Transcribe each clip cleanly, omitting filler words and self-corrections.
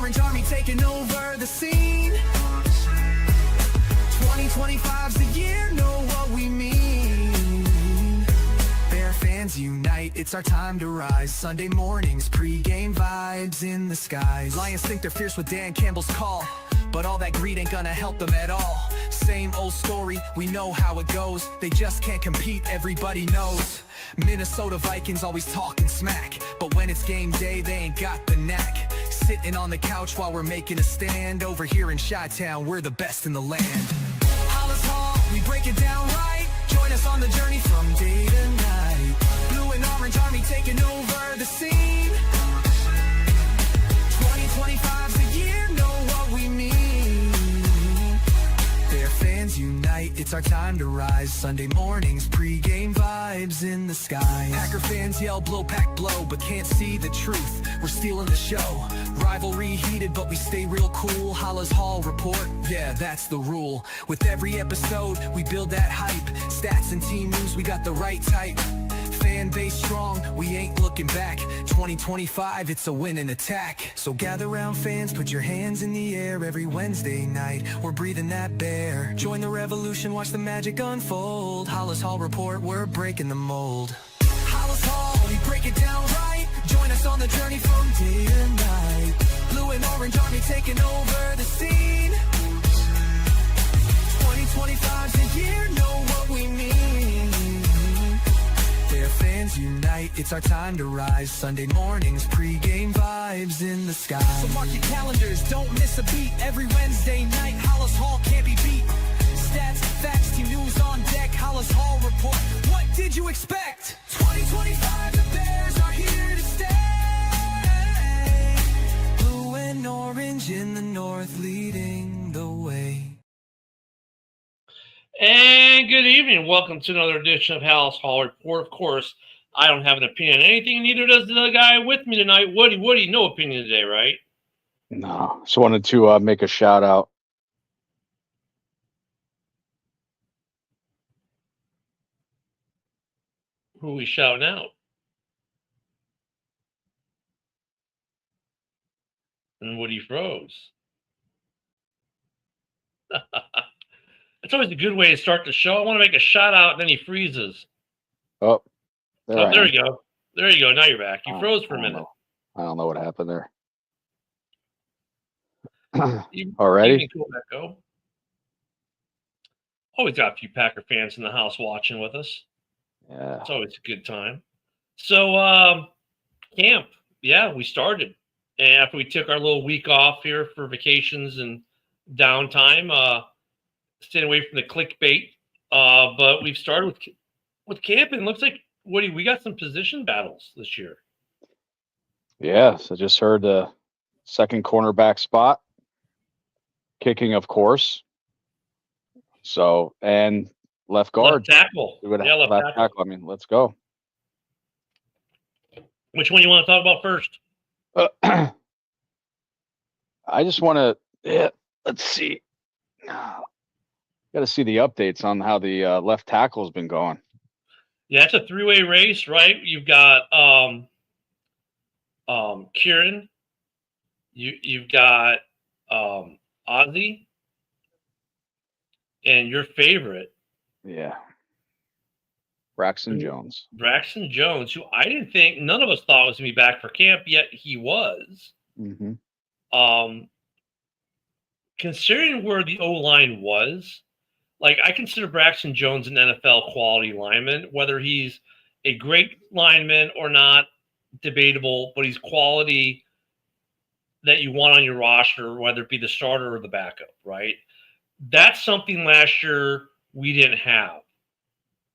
Orange Army taking over the scene. 2025's the year, know what we mean. Bear fans unite, it's our time to rise. Sunday mornings, pre-game vibes in the skies. Lions think they're fierce with Dan Campbell's call, but all that greed ain't gonna help them at all. Same old story, we know how it goes. They just can't compete, everybody knows. Minnesota Vikings always talking smack, but when it's game day, they ain't got the knack. Sitting on the couch while we're making a stand. Over here in Chi-Town, we're the best in the land. Halas Hall, we break it down right. Join us on the journey from day to night. Blue and Orange Army taking over the scene. 2025's the year, know what we mean. Their fans unite, it's our time to rise. Sunday mornings, pre-game vibes in the sky. Packer fans yell blow, pack blow, but can't see the truth. We're stealing the show. Rivalry heated, but we stay real cool. Halas Hall report, yeah, that's the rule. With every episode, we build that hype. Stats and team news, we got the right type. Fan base strong, we ain't looking back. 2025, it's a win and attack. So gather round fans, put your hands in the air. Every Wednesday night, we're breathing that bear. Join the revolution, watch the magic unfold. Halas Hall report, we're breaking the mold. Halas Hall, we break it down right. Join us on the journey from day to night. Blue and Orange Army taking over the scene. 2025's the year, know what we mean. Their fans unite, it's our time to rise. Sunday mornings, pre-game vibes in the sky. So mark your calendars, don't miss a beat. Every Wednesday night, Halas Hall can't be beat. Stats, facts, team news on deck. Halas Hall report, what did you expect? 2025, the Bears are here to stay. Blue and orange in the north, leading the way. And good evening. Welcome to another edition of Halas Hall Report. Of course, I don't have an opinion on anything, neither does the guy with me tonight. Woody, no opinion today, right? No. Just wanted to make a shout out. Who are we shouting out? And Woody froze. It's always a good way to start the show. I want to make a shout out, and then he freezes. Oh, there you go. There you go. Now you're back. You froze for a minute. I don't know what happened there. Already? Go. Always got a few Packer fans in the house watching with us. Yeah. It's always a good time. So, camp. Yeah, we started. And after we took our little week off here for vacations and downtime, staying away from the clickbait. But we've started with camp, and it looks like, Woody, we got some position battles this year. Yes, I just heard the second cornerback spot. Kicking, of course. So, and left guard. Left tackle. Left tackle. I mean, let's go. Which one you want to talk about first? I just want to, let's see. Got to see the updates on how the left tackle has been going. Yeah, it's a three-way race, right? You've got Kieran, you've got Ozzy, and your favorite. Yeah. Braxton Jones. Braxton Jones, who I didn't think, none of us thought was going to be back for camp, yet he was. Mm-hmm. Considering where the O-line was, like, I consider Braxton Jones an NFL quality lineman. Whether he's a great lineman or not, debatable, but he's quality that you want on your roster, whether it be the starter or the backup, right? That's something last year we didn't have,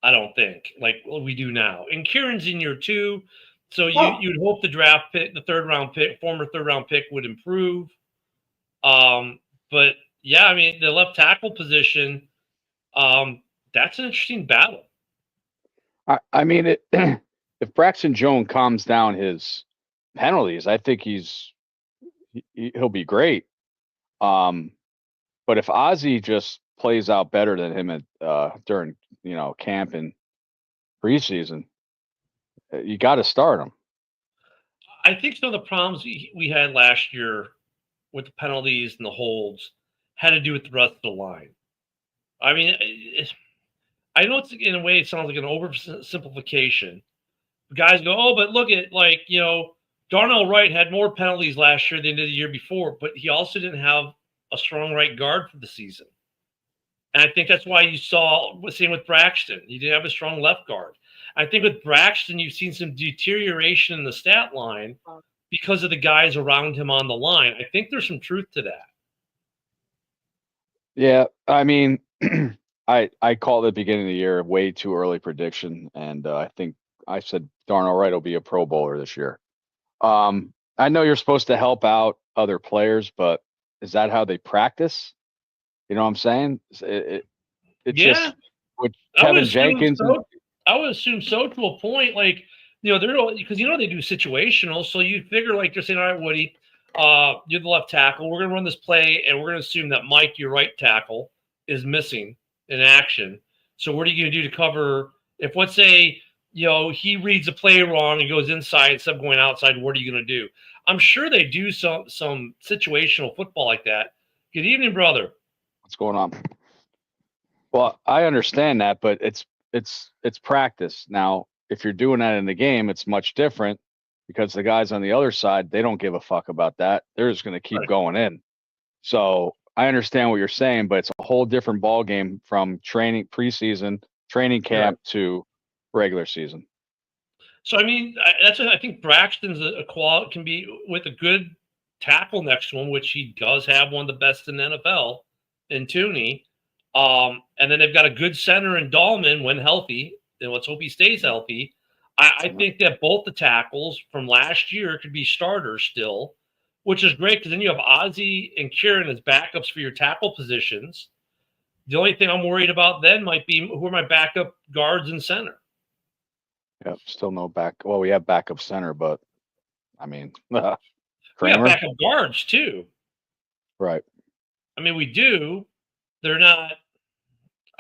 I don't think, like we do now. And Kieran's in year two, so you'd hope the draft pick, the former third round pick would improve. But yeah, I mean, the left tackle position, that's an interesting battle. I mean, if Braxton Jones calms down his penalties, I think he'll be great. But if Ozzy just plays out better than him during camp and preseason, you got to start him. I think some of the problems we had last year with the penalties and the holds had to do with the rest of the line. I mean, I know it's in a way it sounds like an oversimplification. Guys go, oh, but look at Darnell Wright had more penalties last year than he did the year before, but he also didn't have a strong right guard for the season. And I think that's why you saw the same with Braxton. He didn't have a strong left guard. I think with Braxton, you've seen some deterioration in the stat line because of the guys around him on the line. I think there's some truth to that. Yeah, I mean, I called at the beginning of the year way too early prediction, and I think I said Darnell Wright will be a Pro Bowler this year. I know you're supposed to help out other players, but is that how they practice? You know what I'm saying? It's Yeah, just with I would Kevin assume Jenkins. so. I would assume so to a point. Like, they're because they do situational, so you figure like they're saying, all right, Woody, you're the left tackle. We're gonna run this play, and we're gonna assume that Mike, your right tackle, is missing in action. So what are you gonna do to cover if, let's say, he reads the play wrong and goes inside instead of going outside? What are you gonna do? I'm sure they do some situational football like that. Good evening, brother. What's going on? Well, I understand that, but it's practice. Now, if you're doing that in the game, it's much different because the guys on the other side, they don't give a fuck about that. They're just going to keep going in. So I understand what you're saying, but it's a whole different ball game from preseason, training camp to regular season. So I mean, I think Braxton's a quality can be with a good tackle next to him, which he does have one of the best in the NFL, in Tooney. And then they've got a good center in Dahlman when healthy, and let's hope he stays healthy. I think that both the tackles from last year could be starters still, which is great because then you have Ozzie and Kieran as backups for your tackle positions. The only thing I'm worried about then might be who are my backup guards and center. Yeah, still no back. Well, we have backup center, but I mean, We have Kramer. backup guards too. Right. I mean, we do. They're not.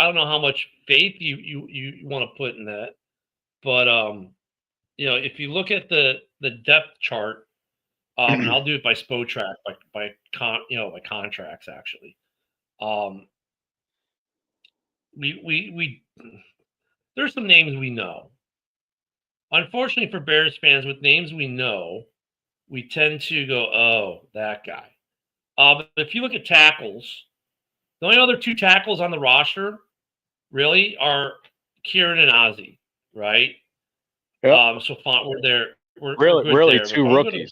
I don't know how much faith you want to put in that, but if you look at the depth chart, and I'll do it by Spotrac, by contracts actually. We there's some names we know. Unfortunately for Bears fans, with names we know, we tend to go, oh, that guy. But if you look at tackles, the only other two tackles on the roster really are Kieran and Ozzie, right? Yep. So we're there. We're really there. two rookies.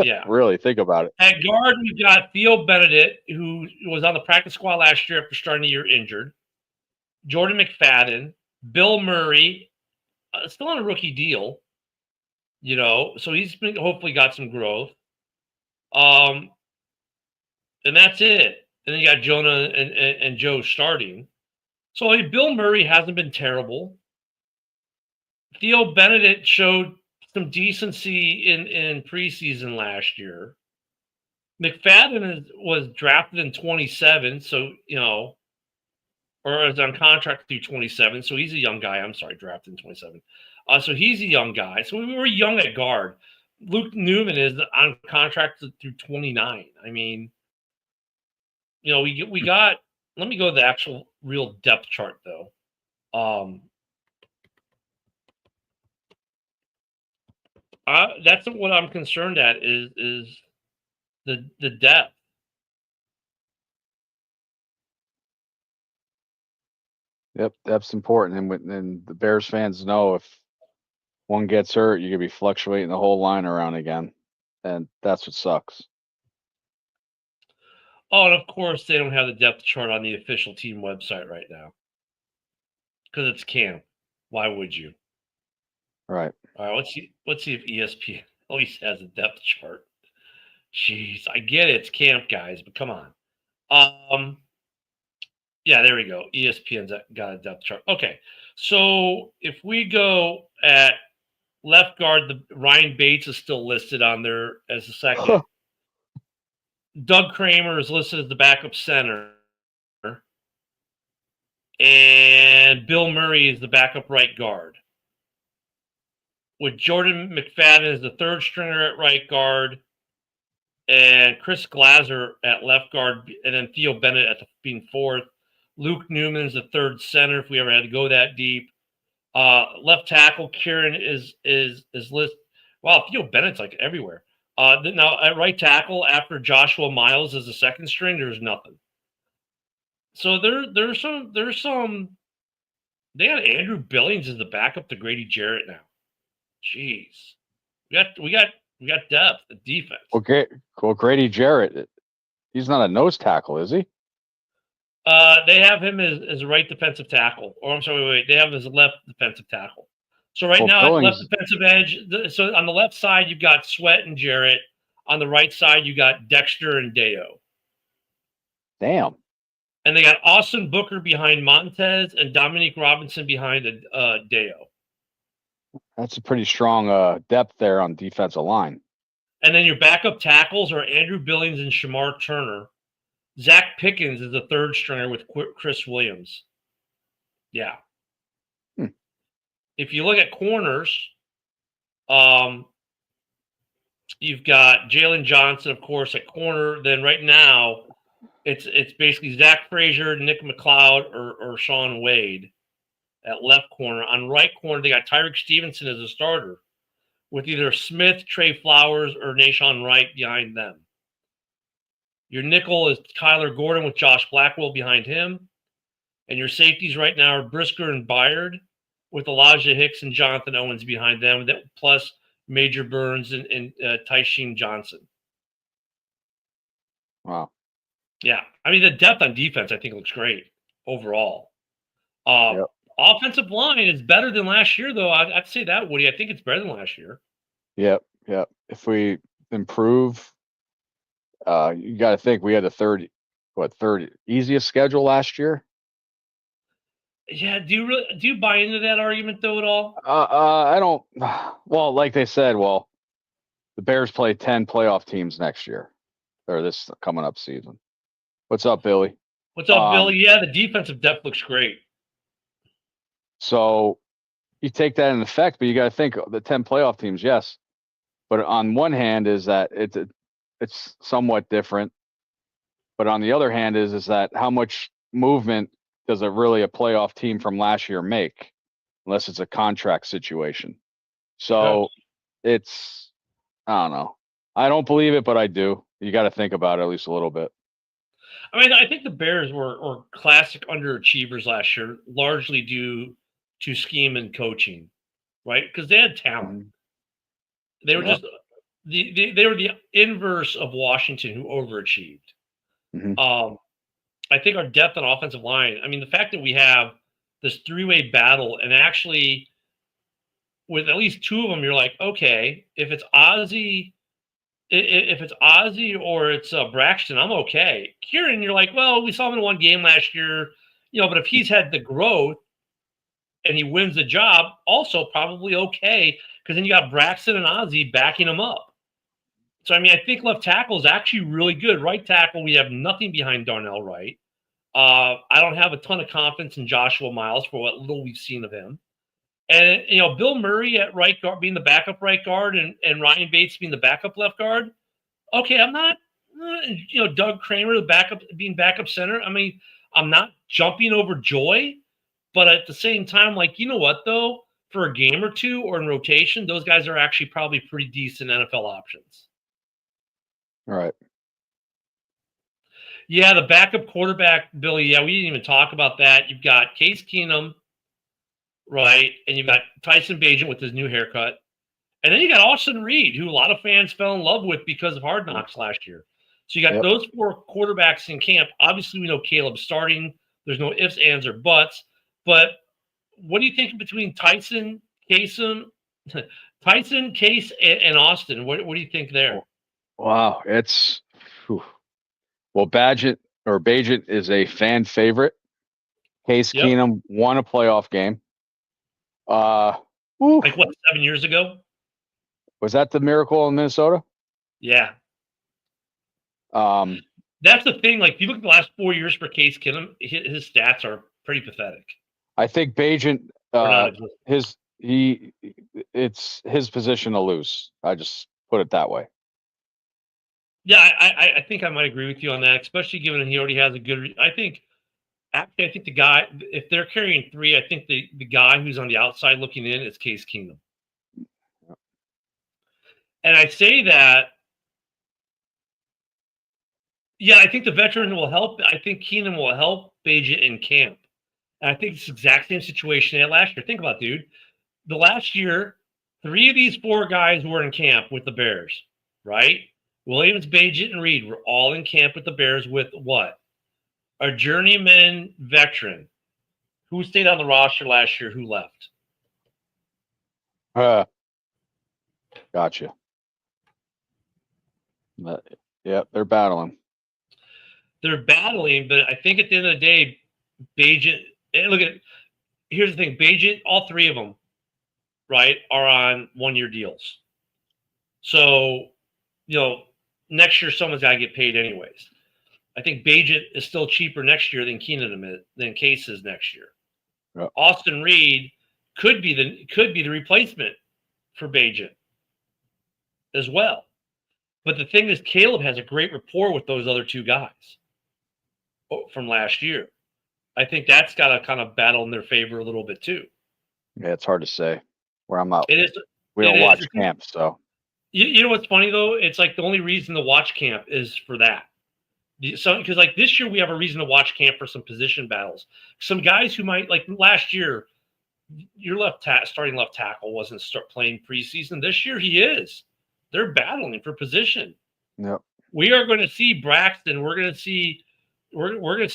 Yeah. Really, think about it. At guard, we've got Theo Benedict, who was on the practice squad last year after starting the year injured. Jordan McFadden, Bill Murray, still on a rookie deal, so he's been hopefully got some growth. And that's it. And then you got Jonah and Joe starting. So Bill Murray hasn't been terrible. Theo Benedict showed some decency in preseason last year. McFadden was drafted in 27, so or is on contract through 27, so he's a young guy. I'm sorry, drafted in 27. So he's a young guy. So we were young at guard. Luke Newman is on contract through 29. I mean, we got. Let me go to the actual real depth chart though. That's what I'm concerned at is the depth. Yep, that's important. And the Bears fans know if one gets hurt, you're gonna be fluctuating the whole line around again, and that's what sucks. Oh, and of course they don't have the depth chart on the official team website right now because it's camp. Why would you? Right. All right, let's see if ESPN at least has a depth chart. Jeez, I get it, it's camp, guys, but come on. Yeah, there we go. ESPN's got a depth chart. Okay, so if we go at left guard, Ryan Bates is still listed on there as the second. Doug Kramer is listed as the backup center. And Bill Murray is the backup right guard. With Jordan McFadden as the third stringer at right guard. and Chris Glazer at left guard, and then Theo Bennett at being fourth. Luke Newman's the third center if we ever had to go that deep. Left tackle Kieran is list. Wow, Theo Bennett's like everywhere. Now at right tackle after Joshua Miles is the second string, there's nothing. So there's some. They got Andrew Billings as the backup to Grady Jarrett now. Jeez, we got depth at defense. Okay, well, Grady Jarrett, he's not a nose tackle, is he? They have him as a right defensive tackle. Or I'm sorry, wait, they have him as a left defensive tackle. So right now, Billings, left defensive edge. So on the left side, you've got Sweat and Jarrett. On the right side, you got Dexter and Deo. Damn. And they got Austin Booker behind Montez and Dominique Robinson behind Deo. That's a pretty strong depth there on defensive line. And then your backup tackles are Andrew Billings and Shamar Turner. Zach Pickens is the third stringer with Chris Williams. Yeah. If you look at corners, you've got Jalen Johnson, of course, at corner. Then right now, it's basically Zach Frazier, Nick McLeod, or Sean Wade at left corner. On right corner, they got Tyreek Stevenson as a starter, with either Smith, Trey Flowers, or Nashawn Wright behind them. Your nickel is Kyler Gordon with Josh Blackwell behind him. And your safeties right now are Brisker and Byard, with Elijah Hicks and Jonathan Owens behind them, plus Major Burns and Tysheen Johnson. Wow. Yeah. I mean, the depth on defense, I think, looks great overall. Offensive line is better than last year, though. I'd say that, Woody. I think it's better than last year. Yep. If we improve, you got to think we had the third easiest schedule last year. Yeah, do you buy into that argument though at all? I don't. Well, like they said, the Bears play 10 playoff teams next year, or this coming up season. What's up, Billy? What's up, Billy? Yeah, the defensive depth looks great. So you take that in effect, but you got to think the 10 playoff teams, yes. But on one hand is that it's somewhat different. But on the other hand is that how much movement does a playoff team from last year make, unless it's a contract situation? So it's, I don't know. I don't believe it, but I do. You got to think about it at least a little bit. I mean, I think the Bears were classic underachievers last year, largely due to scheme and coaching, right? Because they had talent. They were just they were the inverse of Washington, who overachieved. I think our depth on offensive line. I mean, the fact that we have this three-way battle, and actually with at least two of them, you're like, okay, if it's Ozzie or it's Braxton, I'm okay. Kieran, you're like, well, we saw him in one game last year, but if he's had the growth and he wins the job, also probably okay, because then you got Braxton and Ozzie backing him up. So, I mean, I think left tackle is actually really good. Right tackle, we have nothing behind Darnell Wright. I don't have a ton of confidence in Joshua Miles for what little we've seen of him. And, Bill Murray at right guard being the backup right guard and Ryan Bates being the backup left guard. Okay, I'm not, Doug Kramer, being backup center. I mean, I'm not jumping overjoy, but at the same time, like, you know what, though? For a game or two or in rotation, those guys are actually probably pretty decent NFL options. All right. Yeah, the backup quarterback, Billy, we didn't even talk about that. You've got Case Keenum, right? And you've got Tyson Bagent with his new haircut. And then you got Austin Reed, who a lot of fans fell in love with because of Hard Knocks last year. So you got those four quarterbacks in camp. Obviously, we know Caleb's starting. There's no ifs, ands, or buts. But what do you think between Tyson, Case, and Austin? What do you think there? Wow, it's Bagent is a fan favorite. Case Keenum won a playoff game. Like what, 7 years ago? Was that the Miracle in Minnesota? Yeah. That's the thing. Like, if you look at the last 4 years for Case Keenum, his stats are pretty pathetic. I think Bagent, it's his position to lose. I just put it that way. Yeah, I think I might agree with you on that, especially given he already has a good. I think actually, I think the guy, if they're carrying three, I think the guy who's on the outside looking in is Case Keenum. And I say that, yeah, I think the veteran will help. I think Keenum will help Beja in camp. And I think it's the exact same situation they had last year. Think about it, dude. The last year, three of these four guys were in camp with the Bears, right? Williams, Beja, and Reed were all in camp with the Bears with what? A journeyman veteran. Who stayed on the roster last year? Who left? Gotcha. Yeah, they're battling. They're battling, but I think at the end of the day, Beja. Look at. Here's the thing: Beja, all three of them, right, are on 1-year deals. So, next year someone's got to get paid anyways. I think Beja is still cheaper next year than Keenan than Case is next year. Yep. Austin Reed could be the replacement for Beja as well. But the thing is, Caleb has a great rapport with those other two guys from last year. I think that's got to kind of battle in their favor a little bit too. Yeah, it's hard to say where I'm out. It is. We don't watch camp, so. You know what's funny though? It's like the only reason to watch camp is for that. So, because like this year we have a reason to watch camp for some position battles. Some guys who might, like last year, your starting left tackle wasn't playing preseason. This year he is. They're battling for position. Yep. We are going to see Braxton. We're going to see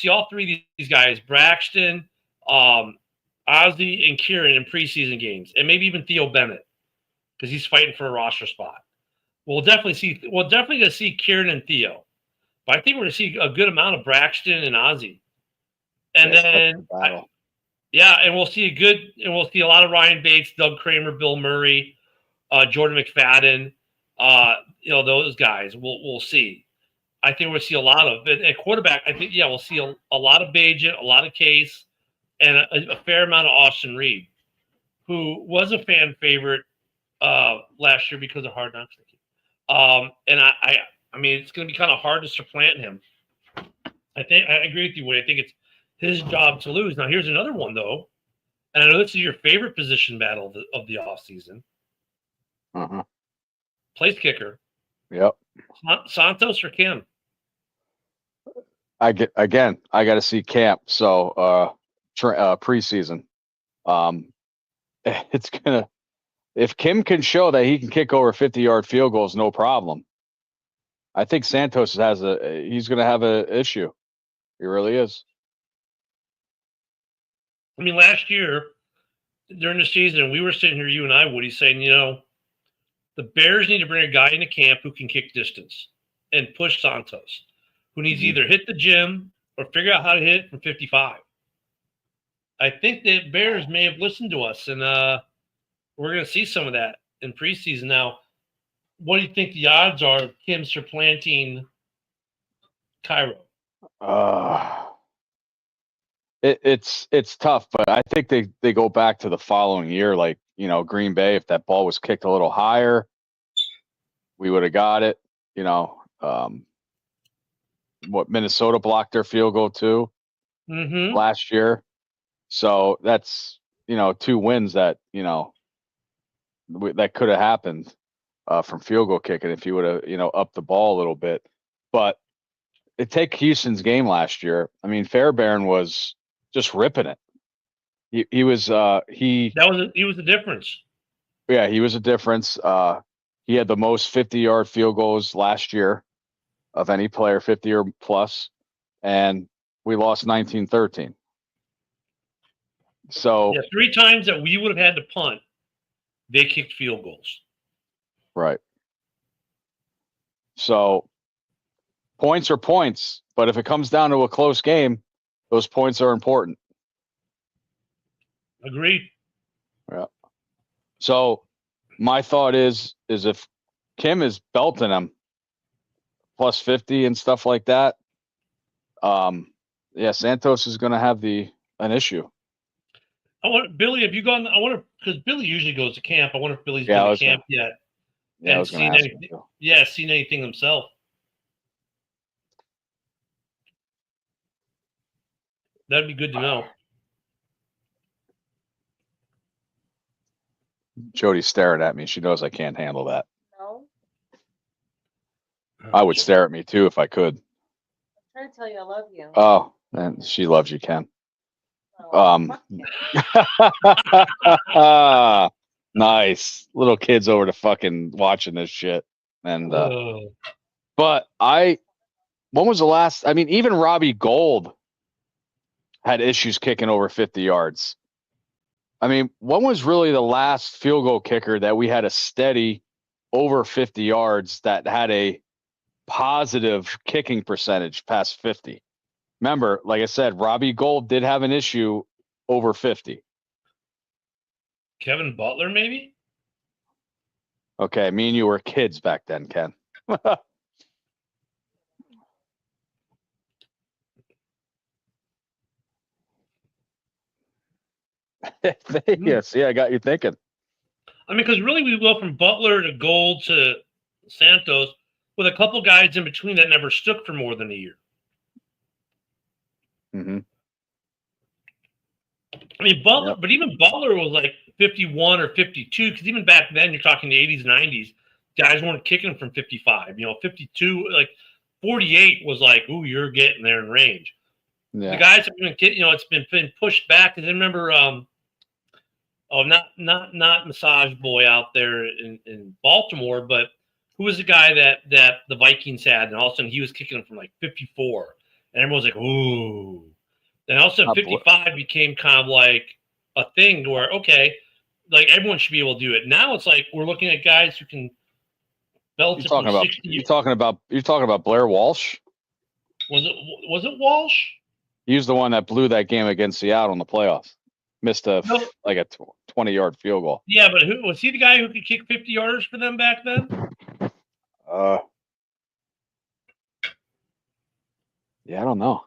all three of these guys: Braxton, Ozzie, and Kieran in preseason games, and maybe even Theo Bennett because he's fighting for a roster spot. We're definitely going to see Kieran and Theo. But I think we're going to see a good amount of Braxton and Ozzie. And then, and we'll see a lot of Ryan Bates, Doug Kramer, Bill Murray, Jordan McFadden, those guys. We'll see. I think we'll see a lot of it. At quarterback, I think, we'll see a lot of Beja, a lot of Case, and a fair amount of Austin Reed, who was a fan favorite last year because of Hard Knocks. And I mean, it's going to be kind of hard to supplant him. I agree with you, Woody. I think it's his job to lose. Now, here's another one, though. And I know this is your favorite position battle of the offseason. Uh-huh. Place kicker. Yep. Santos or Kim? I got to see camp. So, preseason. It's going to, if Kim can show that he can kick over 50-yard field goals, no problem. I think Santos he's going to have an issue. He really is. I mean, last year during the season, we were sitting here, you and I, Woody, saying, the Bears need to bring a guy into camp who can kick distance and push Santos, who needs to either hit the gym or figure out how to hit it from 55. I think the Bears may have listened to us, and we're going to see some of that in preseason. Now, what do you think the odds are of Kim supplanting Cairo? It's tough, but I think they go back to the following year, like, Green Bay. If that ball was kicked a little higher, we would have got it. Minnesota blocked their field goal too last year. So that's 2 wins that that could have happened. From field goal kicking if you would have, upped the ball a little bit. But take Houston's game last year. I mean, Fairbairn was just ripping it. He was the difference. Yeah, he was a difference. He had the most 50-yard field goals last year of any player, 50 or plus, and we lost 19-13. So 3 times that we would have had to punt, they kicked field goals. Right. So points are points, but if it comes down to a close game, those points are important. Agreed. Yeah. So my thought is if Kim is belting him plus 50 and stuff like that, Santos is going to have an issue. Billy, have you gone? Because Billy usually goes to camp. I wonder if Billy's been to camp yet. Yeah, and seen anything himself. That'd be good to know. Jody's staring at me. She knows I can't handle that. No, I would stare at me too if I could. I'm trying to tell you I love you. Oh, and she loves you, Ken. Oh, fuck you. Nice. Little kids over to fucking watching this shit. And Oh. but when was the last, I mean, even Robbie Gold had issues kicking over 50 yards. I mean, when was really the last field goal kicker that we had a steady over 50 yards that had a positive kicking percentage past 50? Remember, like I said, Robbie Gold did have an issue over 50. Kevin Butler, maybe? Okay, me and you were kids back then, Ken. Yes, yeah, I got you thinking. I mean, because really we go from Butler to Gold to Santos with a couple guys in between that never stuck for more than a year. Mm-hmm. I mean, Butler, Yep. but even Butler was like 51 or 52, because even back then, you're talking the 80s, 90s, guys weren't kicking from 55. 52, like 48 was like, ooh, you're getting there in range. Yeah. The guys have been, it's been pushed back. Because I remember, not Massage Boy out there in Baltimore, but who was the guy that the Vikings had, and all of a sudden he was kicking them from like 54, and everyone was like, ooh. Then all of a sudden 55 became kind of like a thing where, okay, like everyone should be able to do it. Now it's like we're looking at guys who can belt it from 60. You're talking about Blair Walsh? Was it Walsh? He was the one that blew that game against Seattle in the playoffs. Missed a 20-yard field goal. Yeah, but who was he? The guy who could kick 50 yards for them back then? Yeah, I don't know.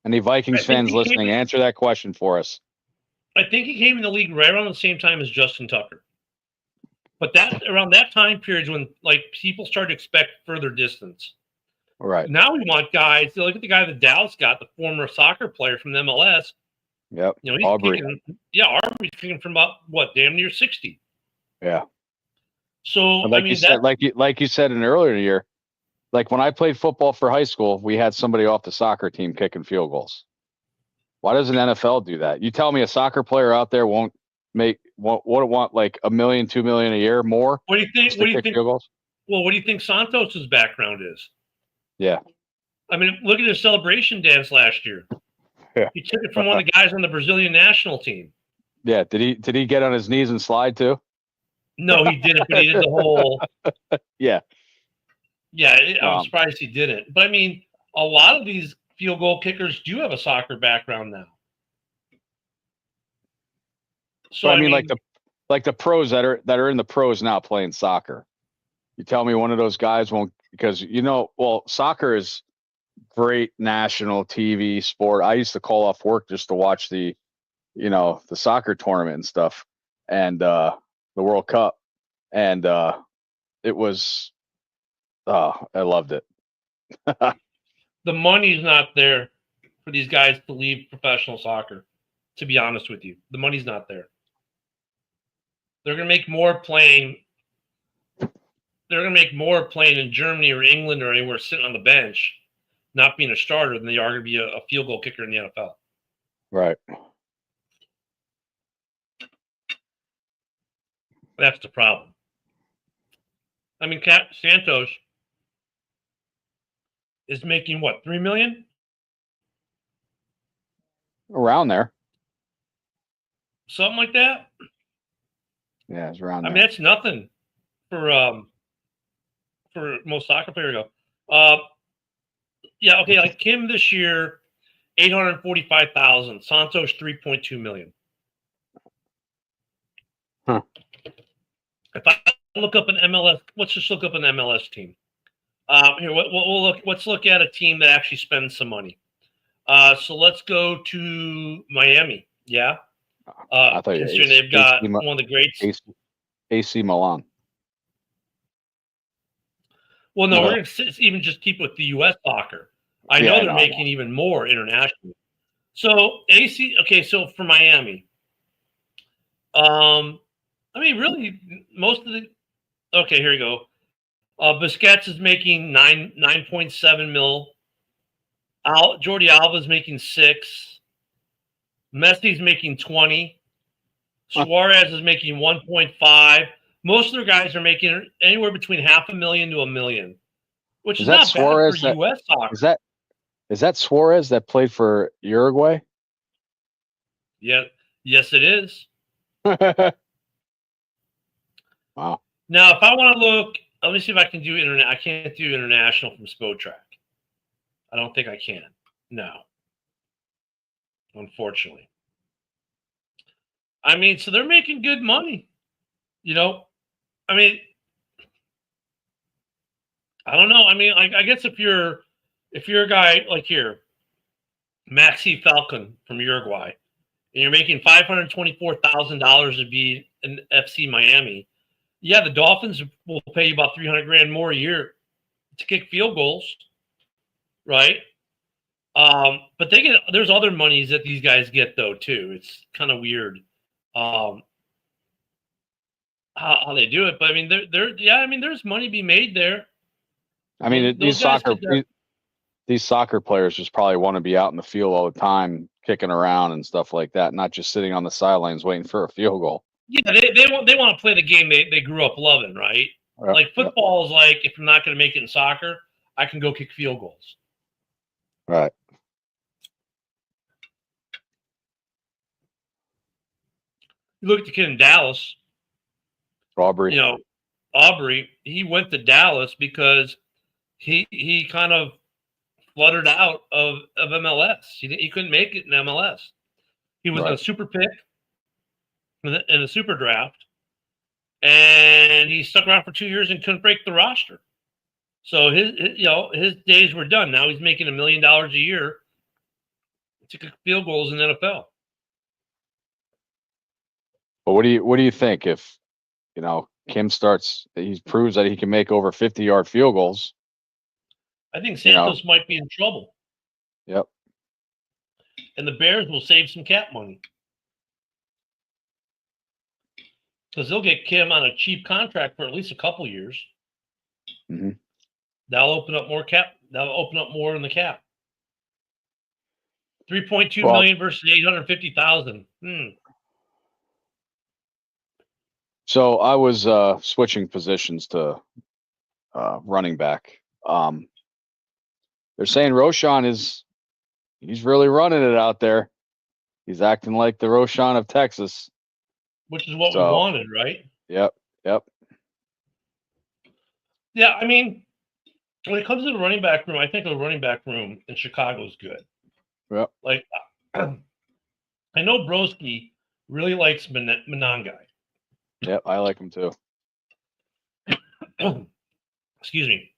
Any Vikings fans listening, answer that question for us. I think he came in the league right around the same time as Justin Tucker. But around that time period is when like people started to expect further distance. Right. Now we want guys. Look at the guy that Dallas got, the former soccer player from the MLS. Yep. He's Aubrey. Aubrey's kicking from about damn near 60. Yeah. So like you said in earlier year, like when I played football for high school, we had somebody off the soccer team kicking field goals. Why doesn't NFL do that? You tell me a soccer player out there won't want like $1 million, $2 million a year more? What do you think? What do you think? Field goals? Well, what do you think Santos's background is? Yeah. I mean, look at his celebration dance last year. Yeah. He took it from one of the guys on the Brazilian national team. Yeah. Did he get on his knees and slide too? No, he didn't, but he did the whole. Yeah. Yeah, I'm surprised he didn't. But I mean, a lot of these field goal kickers do have a soccer background now. So I mean, like the pros that are in the pros now playing soccer. You tell me one of those guys won't, because soccer is great national TV sport. I used to call off work just to watch the soccer tournament and stuff, and the World Cup, and it was, I loved it. The money's not there for these guys to leave professional soccer. To be honest with you, the money's not there. They're going to make more playing. They're going to make more playing in Germany or England or anywhere sitting on the bench, not being a starter, than they are going to be a field goal kicker in the NFL. Right. That's the problem. I mean, Santos is making what, $3 million? Around there. Something like that. Yeah, it's around there. I mean, that's nothing for most soccer players go. Yeah, okay, like Kim this year, 845,000. Santos 3.2 million. Huh. If I look up an MLS, let's just look up an MLS team. Here, we'll look. Let's look at a team that actually spends some money. So let's go to Miami. Yeah. I thought they've got one of the greats. AC Milan. Well, no, we're going to even just keep with the U.S. soccer. I know they're making even more internationally. So AC. Okay, so for Miami, I mean, really, most of the. Okay, here you go. Busquets is making 9.7 mil. Jordi Alba is making 6. Messi's making 20. Suarez is making 1.5. Most of their guys are making anywhere between half a million to a million, which Is is that not bad for Suarez that U.S. is soccer. that Suarez that played for Uruguay? Yeah, yes, it is. Wow. Now, if I want to look, let me see if I can do internet. I can't do international from Spotrac. I don't think I can. No, unfortunately. I mean, so they're making good money. You know, I mean, I don't know. I mean, I guess if you're a guy like here, Maxi Falcon from Uruguay, and you're making $524,000 to be in FC Miami, yeah, the Dolphins will pay you about 300 grand more a year to kick field goals, right? But there's other monies that these guys get though too. It's kind of weird um, how they do it, but I mean, yeah, I mean, there's money to be made there. I mean, Those guys could. these soccer players just probably want to be out in the field all the time, kicking around and stuff like that, not just sitting on the sidelines waiting for a field goal. Yeah, they want to play the game they grew up loving, right? Yep, Like football is like, if I'm not going to make it in soccer, I can go kick field goals. right. You look at the kid in Dallas, Aubrey. you know, Aubrey. He went to Dallas because he kind of fluttered out of MLS. He couldn't make it in MLS. He was in a Right. super pick in a super draft, and he stuck around for 2 years and couldn't break the roster. So his days were done. Now he's making $1 million a year to kick field goals in the NFL. But what do you think if Kim he proves that he can make over 50-yard field goals? I think You know, Santos might be in trouble, yep. and the Bears will save some cap money because they'll get Kim on a cheap contract for at least a couple years. Mm-hmm. That'll open up more cap. That'll open up more in the cap. 3.2 Well, million versus 850,000. so I was switching positions to running back. They're saying he's really running it out there. He's acting like the Roshan of Texas. Which is what we So, wanted, right? yep. Yeah, I mean, when it comes to the running back room, I think the running back room in Chicago is good. Yep. Like, I know Broski really likes Menangai. Yep, I like him too. Excuse me.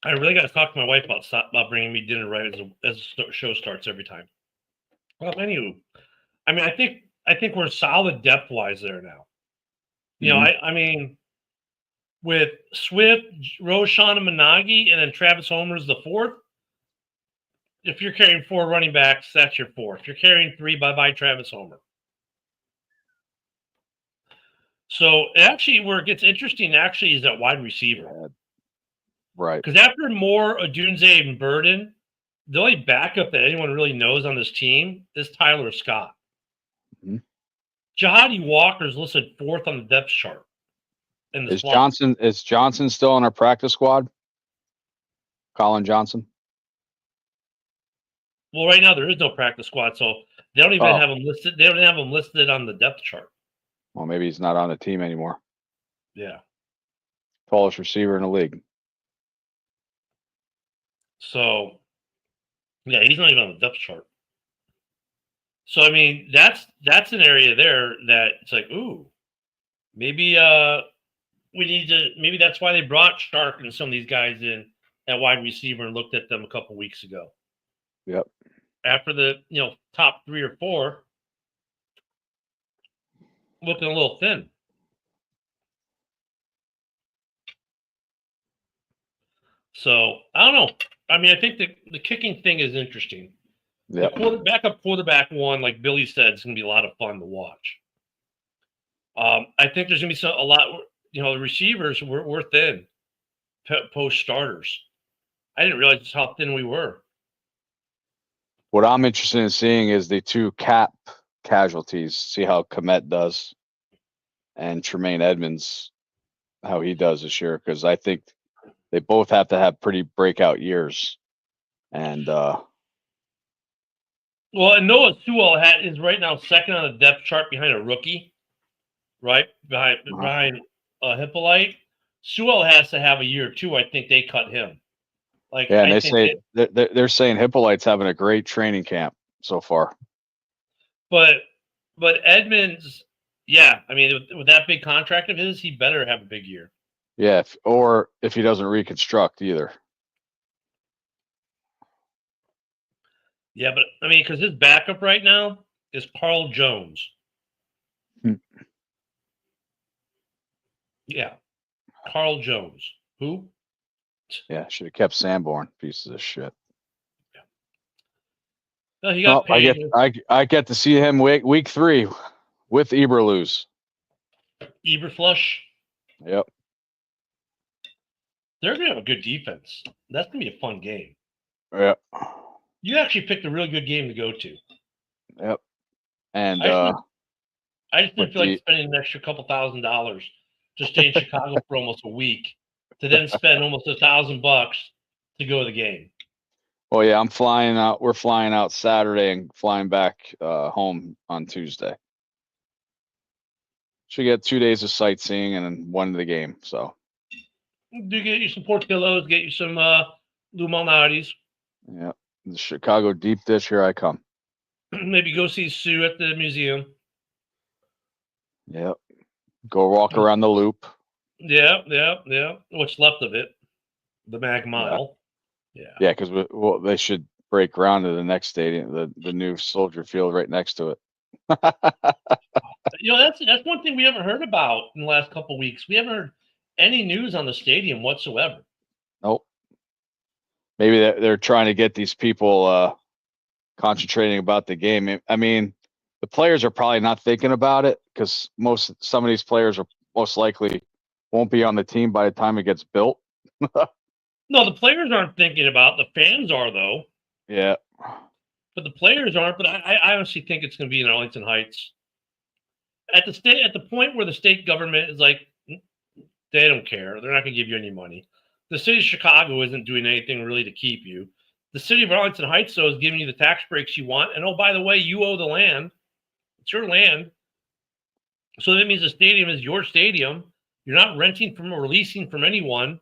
I really got to talk to my wife about bringing me dinner right as the show starts every time. Well, anywho, I mean, I think we're solid depth wise there now. You know, I mean, with Swift, Roshan, and Managi, and then Travis Homer's the fourth. If you're carrying 4 running backs, that's your 4. If you're carrying 3, bye Travis Homer. So actually, where it gets interesting actually is that wide receiver. Right. Because after Moore, Odunze, and Burden, the only backup that anyone really knows on this team is Tyler Scott. Mm-hmm. Jahadi Walker's listed 4th on the depth chart. Is Johnson still on our practice squad? Colin Johnson? Well, right now there is no practice squad, so they don't even have him listed. They don't have him listed on the depth chart. Well, maybe he's not on the team anymore. Yeah. Tallest receiver in the league. So, yeah, he's not even on the depth chart. So, I mean, that's an area there that it's like, ooh, maybe we need to. Maybe that's why they brought Stark and some of these guys in at wide receiver and looked at them a couple weeks ago. Yep. After the top 3 or 4, looking a little thin. So I don't know. I mean, I think the kicking thing is interesting. Yep. The backup quarterback one, like Billy said, it's going to be a lot of fun to watch. I think there's going to be a lot. The receivers we're thin post starters. I didn't realize just how thin we were. What I'm interested in seeing is the 2 cap casualties. See how Komet does, and Tremaine Edmonds, how he does this year, because I think they both have to have pretty breakout years. And Well, and Noah Sewell is right now second on the depth chart behind a rookie, right behind Hippolyte. Sewell has to have a year too. I think they cut him. Like, yeah, and they're saying Hippolyte's having a great training camp so far. But Edmonds, yeah, I mean, with that big contract of his, he better have a big year. Yeah, if he doesn't reconstruct either. Yeah, but I mean, because his backup right now is Carl Jones. Yeah, Carl Jones. Who? Yeah, should have kept Sanborn. Pieces of shit. No, he got paid. I get to see him week 3 with Eberflus. Eberflush. Yep. They're gonna have a good defense. That's gonna be a fun game. Yep. You actually picked a really good game to go to. Yep. And I just didn't feel like spending an extra couple $1,000 to stay in Chicago for almost a week, to then spend almost $1,000 to go to the game. Well, yeah, I'm flying out. We're flying out Saturday and flying back home on Tuesday. Should get 2 days of sightseeing and then 1 of the game. So Do get you some Portillos, get you some Lou Malnati's. Yeah, the Chicago deep dish. Here I come. Maybe go see Sue at the museum. Yep. Go walk around the loop. Yeah. What's left of it, the Mag Mile. Yeah, because they should break ground to the next stadium, the new Soldier Field right next to it. That's one thing we haven't heard about in the last couple of weeks. We haven't heard any news on the stadium whatsoever. Nope. Maybe they're trying to get these people concentrating about the game. I mean, the players are probably not thinking about it because some of these players are most likely won't be on the team by the time it gets built. No, the players aren't thinking about it. The fans are, though. Yeah. But the players aren't. But I honestly think it's going to be in Arlington Heights. At the point where the state government is like, they don't care. They're not going to give you any money. The city of Chicago isn't doing anything really to keep you. The city of Arlington Heights, though, is giving you the tax breaks you want. And, oh, by the way, you owe the land. It's your land. So that means the stadium is your stadium. You're not renting from or leasing from anyone.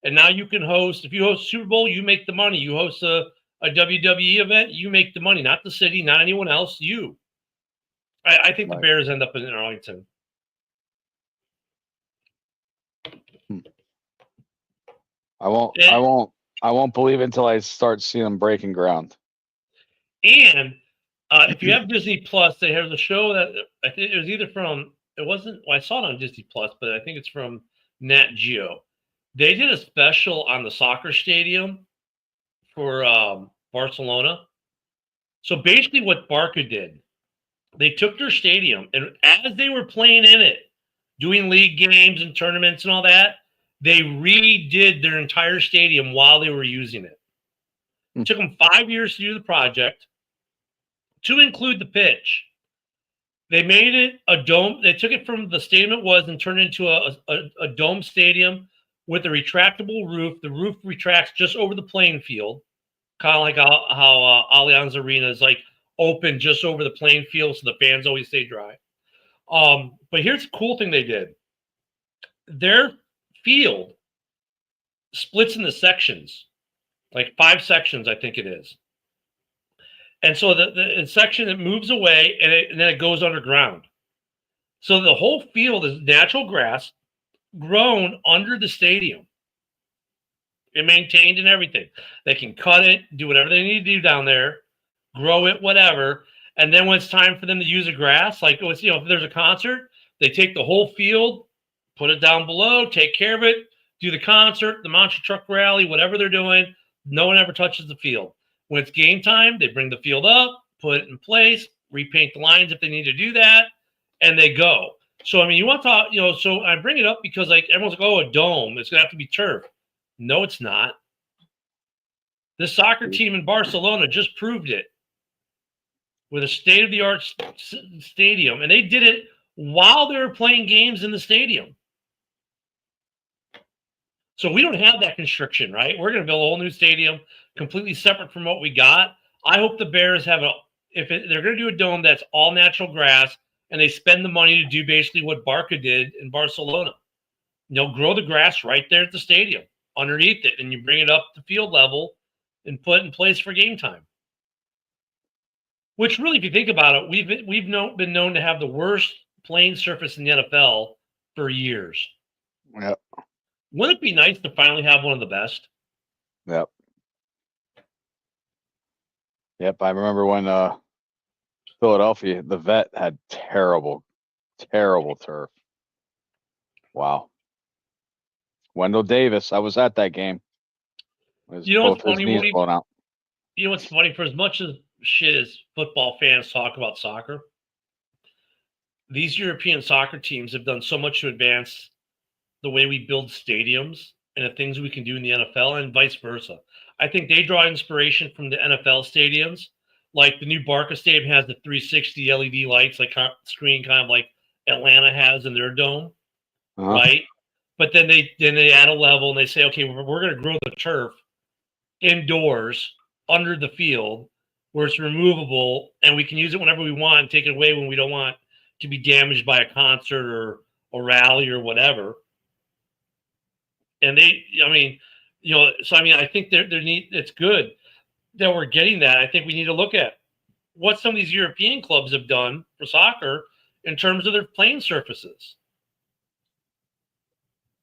And now you can host. If you host Super Bowl, you make the money. You host a WWE event, you make the money. Not the city, not anyone else. You. I think the Bears end up in Arlington. I won't believe it until I start seeing them breaking ground. And if you have Disney Plus, they have the show that I think it was either from. It wasn't. Well, I saw it on Disney Plus, but I think it's from Nat Geo. They did a special on the soccer stadium for Barcelona. So basically, what Barca did, they took their stadium, and as they were playing in it, doing league games and tournaments and all that, they redid their entire stadium while they were using it. It took them 5 years to do the project, to include the pitch. They made it a dome. They took it from the stadium it was and turned it into a dome stadium with a retractable roof. The roof retracts just over the playing field, kind of like how Allianz Arena is like open just over the playing field, so the fans always stay dry. But here's the cool thing they did. Their field splits into sections, like 5 sections, I think it is. And so the section, it moves away and then it goes underground. So the whole field is natural grass grown under the stadium and maintained and everything. They can cut it, do whatever they need to do down there, grow it, whatever. And then when it's time for them to use the grass, like if there's a concert, they take the whole field, put it down below, take care of it, do the concert, the monster truck rally, whatever they're doing. No one ever touches the field. When it's game time, they bring the field up, put it in place, repaint the lines if they need to do that, and they go. So, I mean, you want to talk, so I bring it up because, like, everyone's like, oh, a dome, it's going to have to be turf. No, it's not. The soccer team in Barcelona just proved it with a state-of-the-art stadium, and they did it while they were playing games in the stadium. So we don't have that constriction, right? We're going to build a whole new stadium completely separate from what we got. I hope the Bears have they're going to do a dome that's all natural grass, and they spend the money to do basically what Barca did in Barcelona. Grow the grass right there at the stadium underneath it, and you bring it up to field level and put it in place for game time. Which really, if you think about it, we've been known to have the worst playing surface in the NFL for years. Yep. Wouldn't it be nice to finally have one of the best? Yep. Yep. I remember when Philadelphia, the Vet, had terrible turf. Wow. Wendell Davis, I was at that game. What's funny? Knees blown out. You know what's funny? For as much as shit as football fans talk about soccer, these European soccer teams have done so much to advance the way we build stadiums and the things we can do in the NFL and vice versa. I think they draw inspiration from the NFL stadiums. Like the new Barca Stadium has the 360 LED lights, like screen, kind of like Atlanta has in their dome, right? But then they add a level and they say, okay, we're going to grow the turf indoors under the field where it's removable and we can use it whenever we want and take it away when we don't want to be damaged by a concert or a rally or whatever. And I think it's good that we're getting that. I think we need to look at what some of these European clubs have done for soccer in terms of their playing surfaces.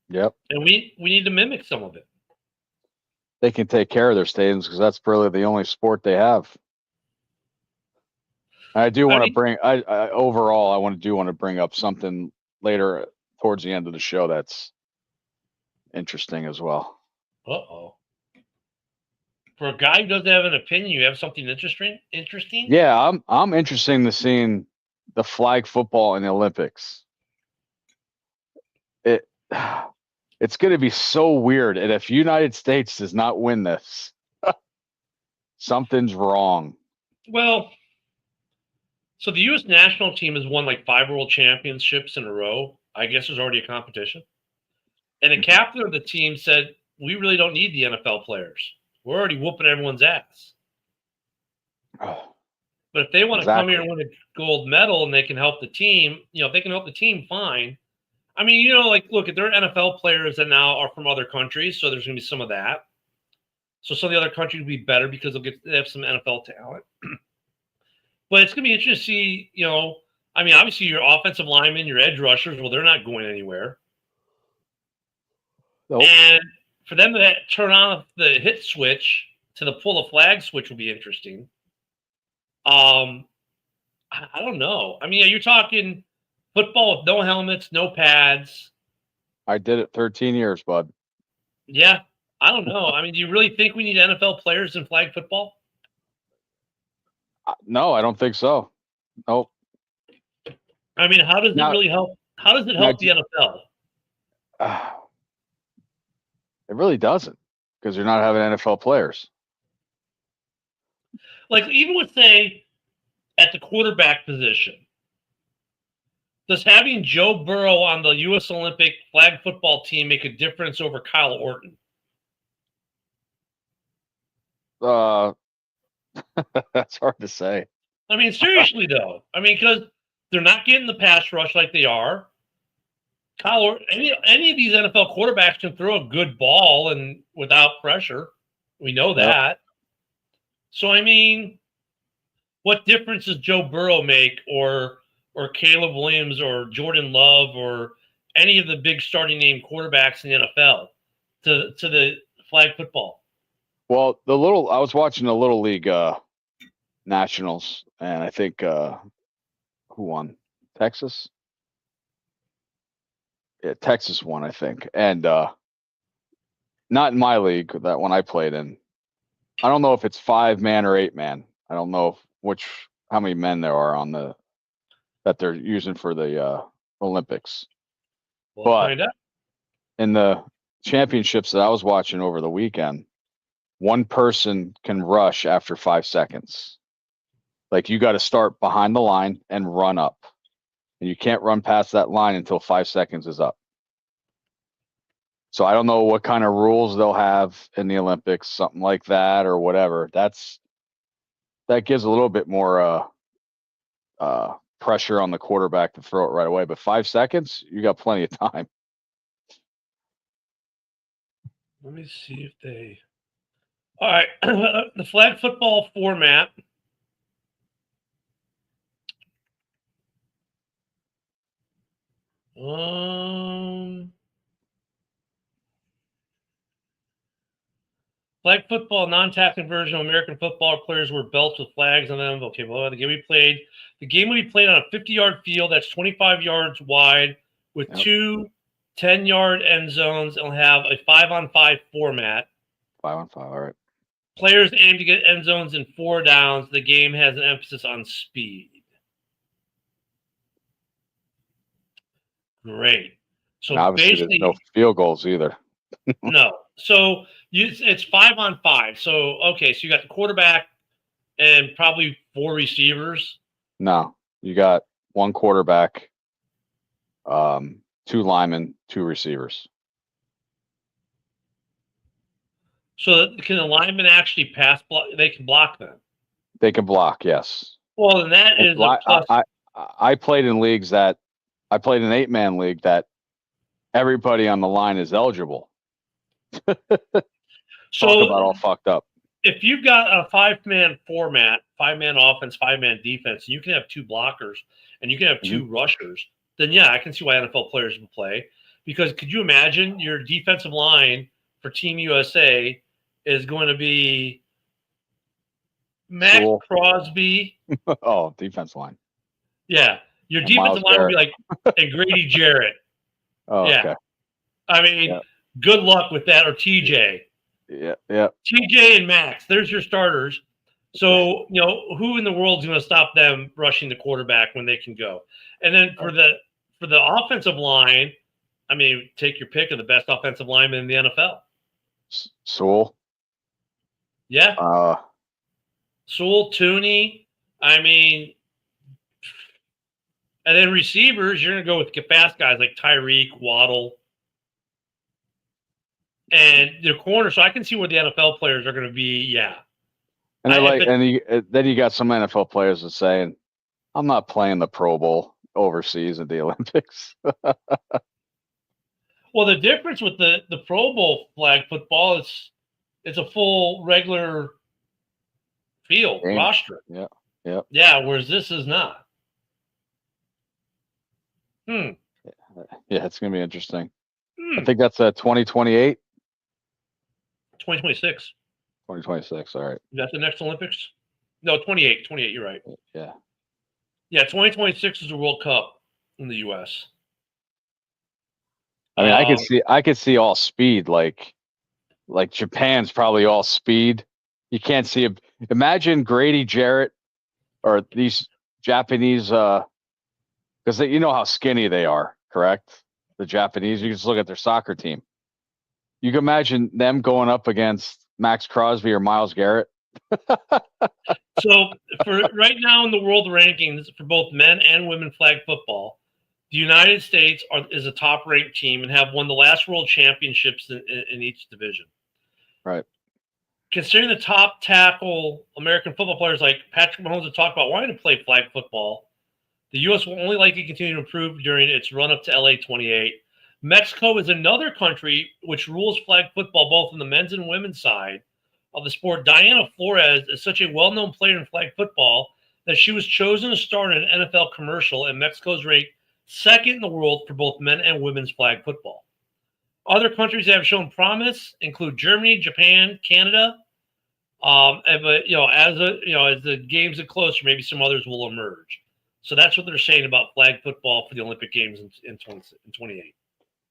Yep. And we need to mimic some of it. They can take care of their stadiums because that's really the only sport they have. I do want to bring. Overall, I want to bring up something later towards the end of the show that's interesting as well. Uh-oh. For a guy who doesn't have an opinion, you have something interesting? Yeah, I'm interested in seeing the flag football in the Olympics. It's going to be so weird, and if United States does not win this, something's wrong. Well, so the U.S. national team has won like 5 world championships in a row. I guess there's already a competition. And the captain of the team said, we really don't need the NFL players. We're already whooping everyone's ass. But if they want to come here and win a gold medal and they can help the team, if they can help the team, fine. I mean, look, if there are NFL players that now are from other countries, so there's going to be some of that. So some of the other countries will be better because they have some NFL talent. But it's going to be interesting to see, obviously your offensive linemen, your edge rushers, well, they're not going anywhere. Nope. And for them to turn on the hit switch to the pull the flag switch will be interesting. I don't know. I mean, you're talking football with no helmets, no pads. I did it 13 years, bud. Yeah. I don't know. I mean, do you really think we need NFL players in flag football? No, I don't think so. Nope. I mean, how does it really help? How does it help the NFL? It really doesn't, because you're not having NFL players. Like, even with, say, at the quarterback position, does having Joe Burrow on the U.S. Olympic flag football team make a difference over Kyle Orton? That's hard to say. I mean, seriously, though. I mean, because they're not getting the pass rush like they are. Any of these NFL quarterbacks can throw a good ball and without pressure. We know that. Yep. So, I mean, what difference does Joe Burrow make or Caleb Williams or Jordan Love or any of the big starting name quarterbacks in the NFL to the flag football? Well, I was watching the Little League Nationals, and I think who won? Texas? Yeah, Texas won, I think. And not in my league, that one I played in. I don't know if it's 5-man or 8-man. I don't know how many men there are that they're using for the Olympics. We'll But find out. in the championships that I was watching over the weekend, one person can rush after 5 seconds. Like you got to start behind the line and run up. And you can't run past that line until 5 seconds is up. So I don't know what kind of rules they'll have in the Olympics, something like that or whatever. That gives a little bit more pressure on the quarterback to throw it right away. But 5 seconds, you got plenty of time. Let me see if they. All right, the flag football format. Flag football, non-tackling version of American football. Players wear belts with flags on them. Okay, well, the game will be played on a 50-yard field that's 25 yards wide with two 10-yard end zones. It'll have a 5-on-5 format. 5-on-5, all right. Players aim to get end zones in 4 downs. The game has an emphasis on speed. Great. So and obviously, there's no field goals either. No. So it's 5-on-5. So okay, so you got the quarterback and probably 4 receivers. No, you got 1 quarterback, 2 linemen, 2 receivers. So can the linemen actually pass block? They can block them. They can block, yes. Well, then that is a plus. I played in leagues I played an 8-man league that everybody on the line is eligible. So talk about all fucked up. If you've got a 5-man format, 5-man offense, 5-man defense, and you can have 2 blockers and you can have 2 rushers, then yeah, I can see why NFL players will play. Because could you imagine your defensive line for Team USA is going to be Matt Crosby? Oh, defense line. Yeah, your defensive line would be like and Grady Jarrett. Oh, yeah. Okay. I mean, good luck with that, or TJ. Yeah. TJ and Max, there's your starters. So, who in the world is going to stop them rushing the quarterback when they can go? And then for the offensive line, I mean, take your pick of the best offensive lineman in the NFL. Sewell. Yeah. Sewell, Tooney. I mean, and then receivers, you're going to go with fast guys like Tyreek, Waddle. And their corner, so I can see where the NFL players are going to be. Yeah, and then you got some NFL players that saying, "I'm not playing the Pro Bowl overseas at the Olympics." Well, the difference with the Pro Bowl flag football is it's a full regular field roster. Yeah. Whereas this is not. Yeah, it's going to be interesting. I think that's 2028. 2026. 2026, all right. Is that the next Olympics? No, 28. 28, you're right. Yeah. Yeah, 2026 is the World Cup in the U.S. I mean, I could see all speed, like Japan's probably all speed. You can't see him. Imagine Grady Jarrett or these Japanese, because you know how skinny they are, correct? The Japanese, you can just look at their soccer team. You can imagine them going up against Max Crosby or Myles Garrett. So for right now in the world rankings for both men and women flag football, the United States is a top-ranked team and have won the last world championships in each division. Right. Considering the top tackle American football players like Patrick Mahomes have talked about wanting to play flag football, the U.S. will only likely continue to improve during its run-up to LA 28. Mexico is another country which rules flag football both on the men's and women's side of the sport. Diana Flores is such a well-known player in flag football that she was chosen to star in an NFL commercial, and Mexico is ranked second in the world for both men and women's flag football. Other countries that have shown promise include Germany, Japan, Canada. But as the games get closer, maybe some others will emerge. So that's what they're saying about flag football for the Olympic Games in 28.